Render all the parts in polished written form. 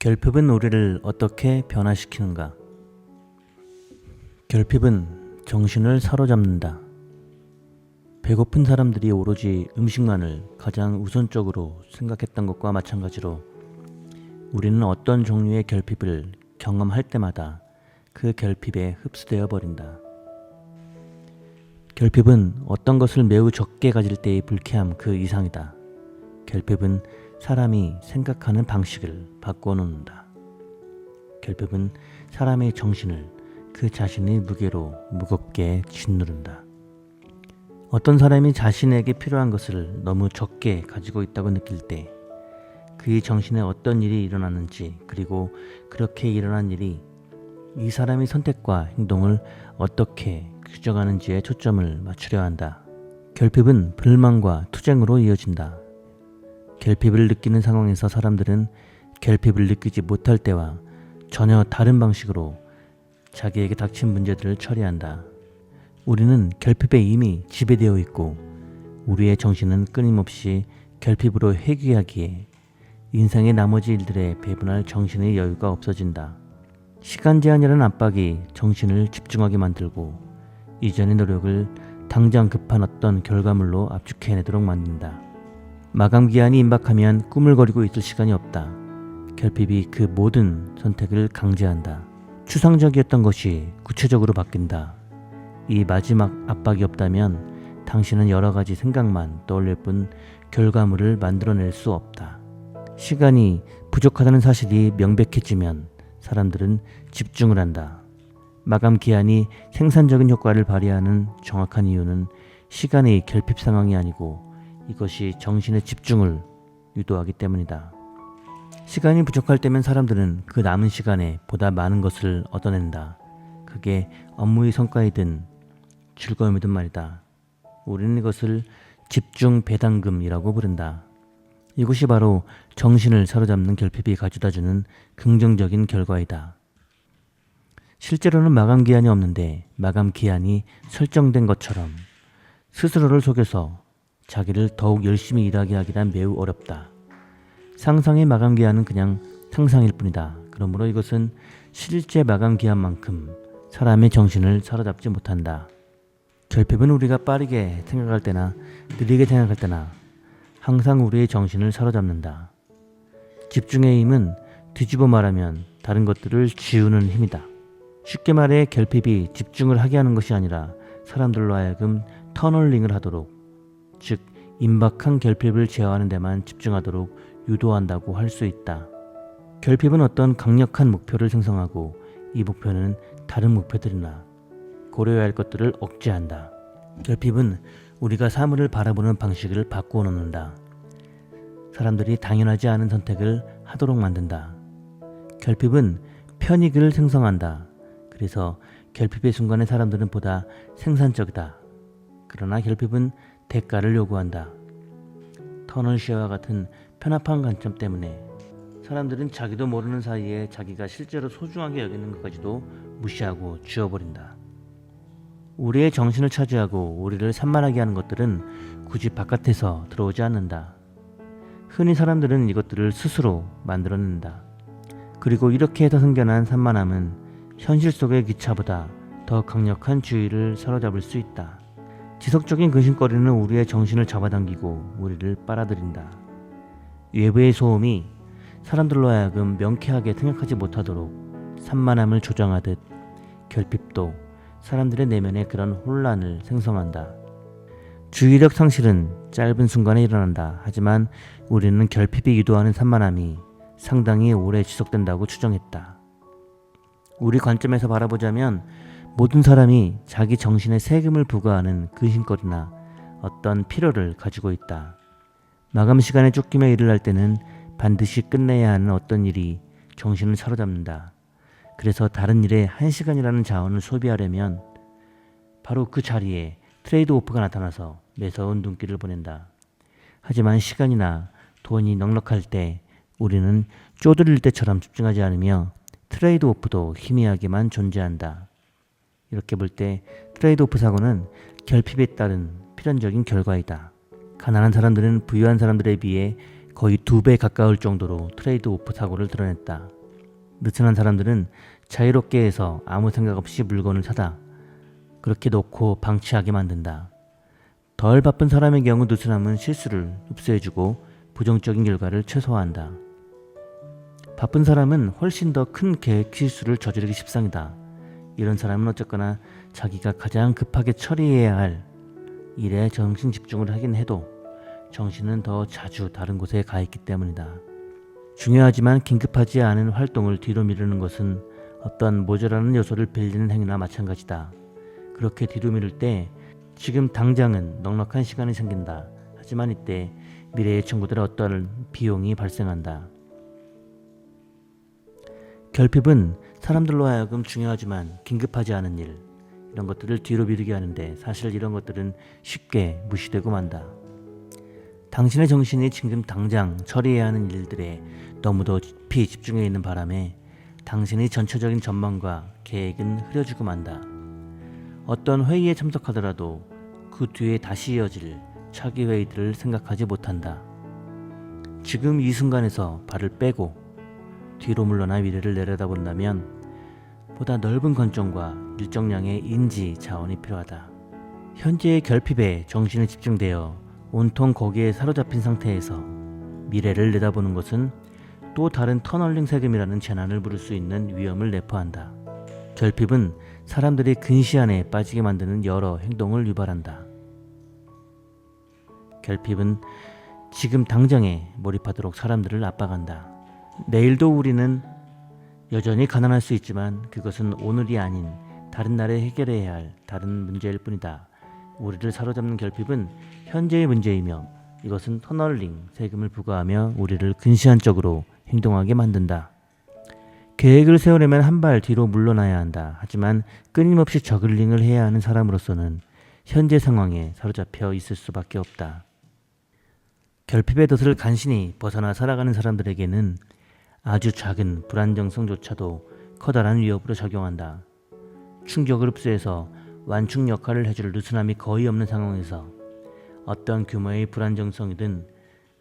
결핍은 우리를 어떻게 변화시키는가? 결핍은 정신을 사로잡는다. 배고픈 사람들이 오로지 음식만을 가장 우선적으로 생각했던 것과 마찬가지로 우리는 어떤 종류의 결핍을 경험할 때마다 그 결핍에 흡수되어 버린다. 결핍은 어떤 것을 매우 적게 가질 때의 불쾌함 그 이상이다. 결핍은 사람이 생각하는 방식을 바꿔 놓는다. 결핍은 사람의 정신을 그 자신의 무게로 무겁게 짓누른다. 어떤 사람이 자신에게 필요한 것을 너무 적게 가지고 있다고 느낄 때 그의 정신에 어떤 일이 일어나는지, 그리고 그렇게 일어난 일이 이 사람의 선택과 행동을 어떻게 규정하는지에 초점을 맞추려 한다. 결핍은 불만과 투쟁으로 이어진다. 결핍을 느끼는 상황에서 사람들은 결핍을 느끼지 못할 때와 전혀 다른 방식으로 자기에게 닥친 문제들을 처리한다. 우리는 결핍에 이미 지배되어 있고 우리의 정신은 끊임없이 결핍으로 회귀하기에 인생의 나머지 일들에 배분할 정신의 여유가 없어진다. 시간 제한이라는 압박이 정신을 집중하게 만들고 이전의 노력을 당장 급한 어떤 결과물로 압축해내도록 만든다. 마감 기한이 임박하면 꾸물거리고 있을 시간이 없다. 결핍이 그 모든 선택을 강제한다. 추상적이었던 것이 구체적으로 바뀐다. 이 마지막 압박이 없다면 당신은 여러 가지 생각만 떠올릴 뿐 결과물을 만들어낼 수 없다. 시간이 부족하다는 사실이 명백해지면 사람들은 집중을 한다. 마감 기한이 생산적인 효과를 발휘하는 정확한 이유는 시간의 결핍 상황이 아니고 이것이 정신의 집중을 유도하기 때문이다. 시간이 부족할 때면 사람들은 그 남은 시간에 보다 많은 것을 얻어낸다. 그게 업무의 성과이든 즐거움이든 말이다. 우리는 이것을 집중 배당금이라고 부른다. 이것이 바로 정신을 사로잡는 결핍이 가져다주는 긍정적인 결과이다. 실제로는 마감 기한이 없는데 마감 기한이 설정된 것처럼 스스로를 속여서 자기를 더욱 열심히 일하게 하기란 매우 어렵다. 상상의 마감 기한은 그냥 상상일 뿐이다. 그러므로 이것은 실제 마감 기한만큼 사람의 정신을 사로잡지 못한다. 결핍은 우리가 빠르게 생각할 때나 느리게 생각할 때나 항상 우리의 정신을 사로잡는다. 집중의 힘은 뒤집어 말하면 다른 것들을 지우는 힘이다. 쉽게 말해 결핍이 집중을 하게 하는 것이 아니라 사람들로 하여금 터널링을 하도록, 즉 임박한 결핍을 제어하는 데만 집중하도록 유도한다고 할 수 있다. 결핍은 어떤 강력한 목표를 생성하고 이 목표는 다른 목표들이나 고려해야 할 것들을 억제한다. 결핍은 우리가 사물을 바라보는 방식을 바꾸어 놓는다. 사람들이 당연하지 않은 선택을 하도록 만든다. 결핍은 편익을 생성한다. 그래서 결핍의 순간에 사람들은 보다 생산적이다. 그러나 결핍은 대가를 요구한다. 터널 시야와 같은 편합한 관점 때문에 사람들은 자기도 모르는 사이에 자기가 실제로 소중하게 여기는 것까지도 무시하고 지워버린다. 우리의 정신을 차지하고 우리를 산만하게 하는 것들은 굳이 바깥에서 들어오지 않는다. 흔히 사람들은 이것들을 스스로 만들어낸다. 그리고 이렇게 해서 생겨난 산만함은 현실 속의 기차보다 더 강력한 주의를 사로잡을 수 있다. 지속적인 근심거리는 우리의 정신을 잡아당기고 우리를 빨아들인다. 외부의 소음이 사람들로 하여금 명쾌하게 생각하지 못하도록 산만함을 조장하듯 결핍도 사람들의 내면에 그런 혼란을 생성한다. 주의력 상실은 짧은 순간에 일어난다. 하지만 우리는 결핍이 유도하는 산만함이 상당히 오래 지속된다고 추정했다. 우리 관점에서 바라보자면 모든 사람이 자기 정신에 세금을 부과하는 근심거리나 어떤 필요를 가지고 있다. 마감 시간에 쫓기며 일을 할 때는 반드시 끝내야 하는 어떤 일이 정신을 사로잡는다. 그래서 다른 일에 1시간이라는 자원을 소비하려면 바로 그 자리에 트레이드 오프가 나타나서 매서운 눈길을 보낸다. 하지만 시간이나 돈이 넉넉할 때 우리는 쪼들릴 때처럼 집중하지 않으며 트레이드 오프도 희미하게만 존재한다. 이렇게 볼 때 트레이드 오프 사고는 결핍에 따른 필연적인 결과이다. 가난한 사람들은 부유한 사람들에 비해 거의 2배 가까울 정도로 트레이드 오프 사고를 드러냈다. 느슨한 사람들은 자유롭게 해서 아무 생각 없이 물건을 사다 그렇게 놓고 방치하게 만든다. 덜 바쁜 사람의 경우 느슨함은 실수를 흡수해주고 부정적인 결과를 최소화한다. 바쁜 사람은 훨씬 더 큰 계획 실수를 저지르기 십상이다. 이런 사람은 어쨌거나 자기가 가장 급하게 처리해야 할 일에 정신 집중을 하긴 해도 정신은 더 자주 다른 곳에 가 있기 때문이다. 중요하지만 긴급하지 않은 활동을 뒤로 미루는 것은 어떤 모자라는 요소를 빌리는 행위나 마찬가지다. 그렇게 뒤로 미룰 때 지금 당장은 넉넉한 시간이 생긴다. 하지만 이때 미래의 친구들의 어떤 비용이 발생한다. 결핍은 사람들로 하여금 중요하지만 긴급하지 않은 일, 이런 것들을 뒤로 미루게 하는데 사실 이런 것들은 쉽게 무시되고 만다. 당신의 정신이 지금 당장 처리해야 하는 일들에 너무도 깊이 집중해 있는 바람에 당신의 전체적인 전망과 계획은 흐려지고 만다. 어떤 회의에 참석하더라도 그 뒤에 다시 이어질 차기 회의들을 생각하지 못한다. 지금 이 순간에서 발을 빼고 뒤로 물러나 미래를 내려다본다면 보다 넓은 관점과 일정량의 인지 자원이 필요하다. 현재의 결핍에 정신이 집중되어 온통 거기에 사로잡힌 상태에서 미래를 내다보는 것은 또 다른 터널링 세금이라는 재난을 부를 수 있는 위험을 내포한다. 결핍은 사람들이 근시안에 빠지게 만드는 여러 행동을 유발한다. 결핍은 지금 당장에 몰입하도록 사람들을 압박한다. 내일도 우리는 여전히 가난할 수 있지만 그것은 오늘이 아닌 다른 날에 해결해야 할 다른 문제일 뿐이다. 우리를 사로잡는 결핍은 현재의 문제이며 이것은 터널링 세금을 부과하며 우리를 근시안적으로 행동하게 만든다. 계획을 세우려면 한 발 뒤로 물러나야 한다. 하지만 끊임없이 저글링을 해야 하는 사람으로서는 현재 상황에 사로잡혀 있을 수밖에 없다. 결핍의 덫을 간신히 벗어나 살아가는 사람들에게는 아주 작은 불안정성조차도 커다란 위협으로 작용한다. 충격을 흡수해서 완충 역할을 해줄 느슨함이 거의 없는 상황에서 어떤 규모의 불안정성이든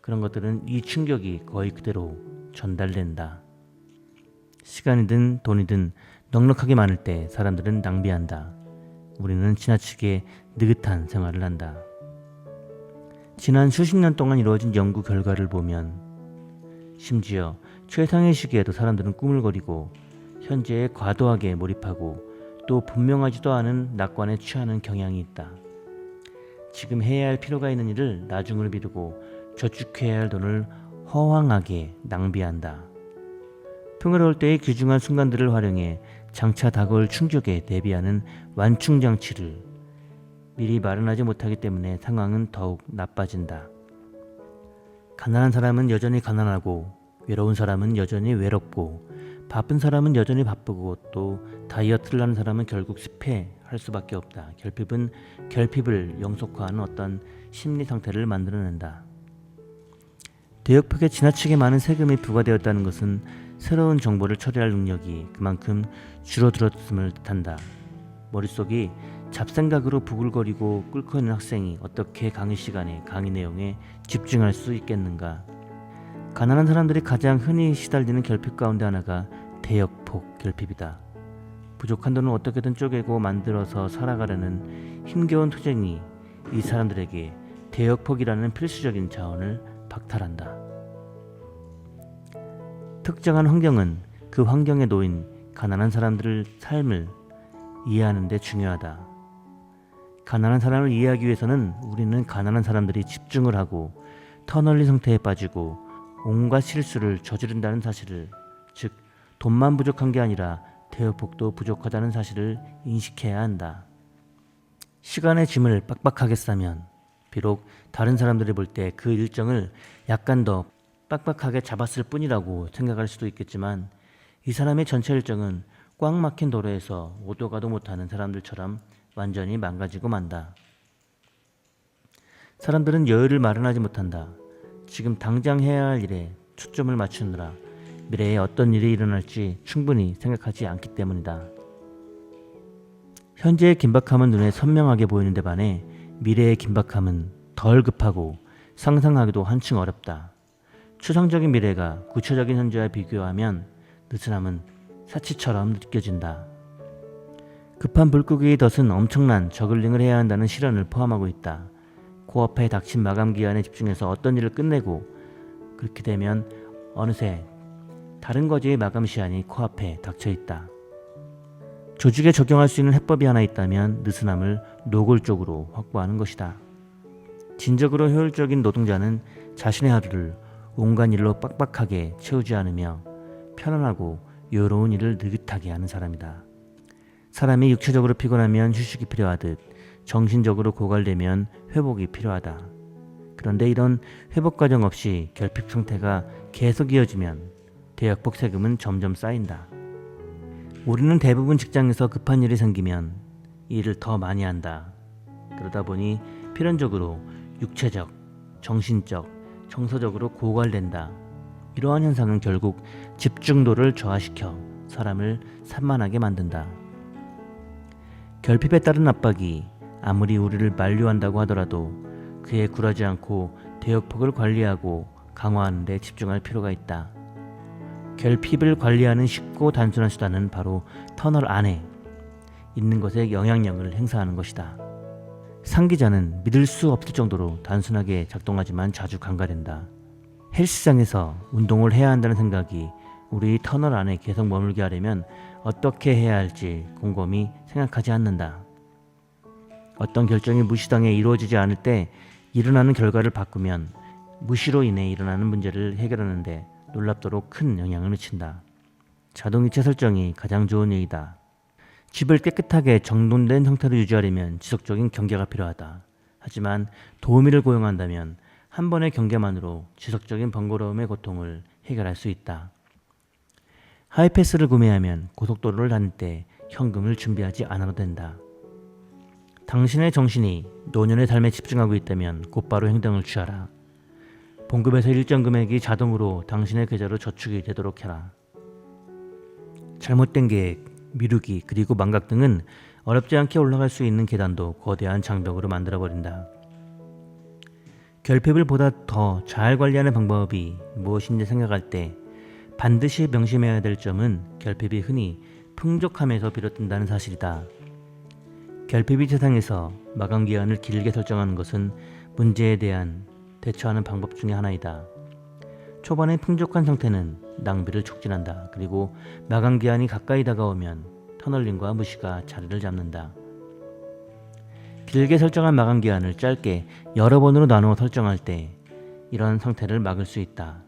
그런 것들은 이 충격이 거의 그대로 전달된다. 시간이든 돈이든 넉넉하게 많을 때 사람들은 낭비한다. 우리는 지나치게 느긋한 생활을 한다. 지난 수십 년 동안 이루어진 연구 결과를 보면 심지어 최상의 시기에도 사람들은 꾸물거리고 현재에 과도하게 몰입하고 또 분명하지도 않은 낙관에 취하는 경향이 있다. 지금 해야 할 필요가 있는 일을 나중으로 미루고 저축해야 할 돈을 허황하게 낭비한다. 평화로울 때의 귀중한 순간들을 활용해 장차 다가올 충격에 대비하는 완충장치를 미리 마련하지 못하기 때문에 상황은 더욱 나빠진다. 가난한 사람은 여전히 가난하고 외로운 사람은 여전히 외롭고 바쁜 사람은 여전히 바쁘고 또 다이어트를 하는 사람은 결국 습해할 수밖에 없다. 결핍은 결핍을 영속화하는 어떤 심리 상태를 만들어낸다. 대역폭에 지나치게 많은 세금이 부과되었다는 것은 새로운 정보를 처리할 능력이 그만큼 줄어들었음을 뜻한다. 머릿속이 잡생각으로 부글거리고 끓고 있는 학생이 어떻게 강의 시간에 강의 내용에 집중할 수 있겠는가. 가난한 사람들이 가장 흔히 시달리는 결핍 가운데 하나가 대역폭 결핍이다. 부족한 돈을 어떻게든 쪼개고 만들어서 살아가려는 힘겨운 투쟁이 이 사람들에게 대역폭이라는 필수적인 자원을 박탈한다. 특정한 환경은 그 환경에 놓인 가난한 사람들의 삶을 이해하는 데 중요하다. 가난한 사람을 이해하기 위해서는 우리는 가난한 사람들이 집중을 하고 터널링 상태에 빠지고 온갖 실수를 저지른다는 사실을, 즉 돈만 부족한 게 아니라 대역폭도 부족하다는 사실을 인식해야 한다. 시간의 짐을 빡빡하게 싸면 비록 다른 사람들이 볼 때 그 일정을 약간 더 빡빡하게 잡았을 뿐이라고 생각할 수도 있겠지만 이 사람의 전체 일정은 꽉 막힌 도로에서 오도 가도 못하는 사람들처럼 완전히 망가지고 만다. 사람들은 여유를 마련하지 못한다. 지금 당장 해야 할 일에 초점을 맞추느라 미래에 어떤 일이 일어날지 충분히 생각하지 않기 때문이다. 현재의 긴박함은 눈에 선명하게 보이는 데 반해 미래의 긴박함은 덜 급하고 상상하기도 한층 어렵다. 추상적인 미래가 구체적인 현재와 비교하면 느슨함은 사치처럼 느껴진다. 급한 불고기의 덫은 엄청난 저글링을 해야 한다는 실현을 포함하고 있다. 코앞에 닥친 마감 기한에 집중해서 어떤 일을 끝내고 그렇게 되면 어느새 다른 과제의 마감 시한이 코앞에 닥쳐 있다. 조직에 적용할 수 있는 해법이 하나 있다면 느슨함을 노골적으로 확보하는 것이다. 진적으로 효율적인 노동자는 자신의 하루를 온갖 일로 빡빡하게 채우지 않으며 편안하고 여유로운 일을 느긋하게 하는 사람이다. 사람이 육체적으로 피곤하면 휴식이 필요하듯 정신적으로 고갈되면 회복이 필요하다. 그런데 이런 회복 과정 없이 결핍 상태가 계속 이어지면 대역폭 세금은 점점 쌓인다. 우리는 대부분 직장에서 급한 일이 생기면 일을 더 많이 한다. 그러다 보니 필연적으로 육체적, 정신적, 정서적으로 고갈된다. 이러한 현상은 결국 집중도를 저하시켜 사람을 산만하게 만든다. 결핍에 따른 압박이 아무리 우리를 만류한다고 하더라도 그에 굴하지 않고 대역폭을 관리하고 강화하는 데 집중할 필요가 있다. 결핍을 관리하는 쉽고 단순한 수단은 바로 터널 안에 있는 것에 영향력을 행사하는 것이다. 상기자는 믿을 수 없을 정도로 단순하게 작동하지만 자주 간과된다. 헬스장에서 운동을 해야 한다는 생각이 우리 터널 안에 계속 머물게 하려면 어떻게 해야 할지 곰곰이 생각하지 않는다. 어떤 결정이 무시당해 이루어지지 않을 때 일어나는 결과를 바꾸면 무시로 인해 일어나는 문제를 해결하는데 놀랍도록 큰 영향을 미친다. 자동이체 설정이 가장 좋은 예이다. 집을 깨끗하게 정돈된 상태로 유지하려면 지속적인 경계가 필요하다. 하지만 도우미를 고용한다면 한 번의 경계만으로 지속적인 번거로움의 고통을 해결할 수 있다. 하이패스를 구매하면 고속도로를 다닐 때 현금을 준비하지 않아도 된다. 당신의 정신이 노년의 삶에 집중하고 있다면 곧바로 행동을 취하라. 봉급에서 일정 금액이 자동으로 당신의 계좌로 저축이 되도록 해라. 잘못된 계획, 미루기, 그리고 망각 등은 어렵지 않게 올라갈 수 있는 계단도 거대한 장벽으로 만들어버린다. 결핍을 보다 더 잘 관리하는 방법이 무엇인지 생각할 때 반드시 명심해야 될 점은 결핍이 흔히 풍족함에서 비롯된다는 사실이다. 결핍이 세상에서 마감기한을 길게 설정하는 것은 문제에 대한 대처하는 방법 중에 하나이다. 초반에 풍족한 상태는 낭비를 촉진한다. 그리고 마감기한이 가까이 다가오면 터널링과 무시가 자리를 잡는다. 길게 설정한 마감기한을 짧게 여러 번으로 나누어 설정할 때 이런 상태를 막을 수 있다.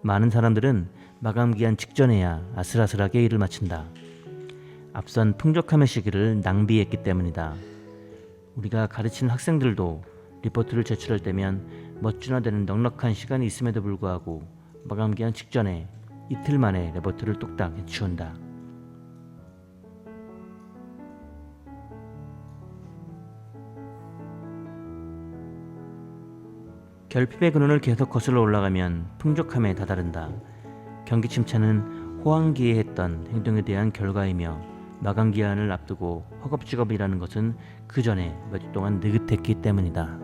많은 사람들은 마감기한 직전에야 아슬아슬하게 일을 마친다. 앞선 풍족함의 시기를 낭비했기 때문이다. 우리가 가르치는 학생들도 리포트를 제출할 때면 멋진화되는 넉넉한 시간이 있음에도 불구하고 마감기한 직전에 이틀 만에 리포트를 뚝딱 해치운다. 결핍의 근원을 계속 거슬러 올라가면 풍족함에 다다른다. 경기 침체는 호황기에 했던 행동에 대한 결과이며 마감기한을 앞두고 허겁지겁 일하는 것은 그 전에 몇 주 동안 느긋했기 때문이다.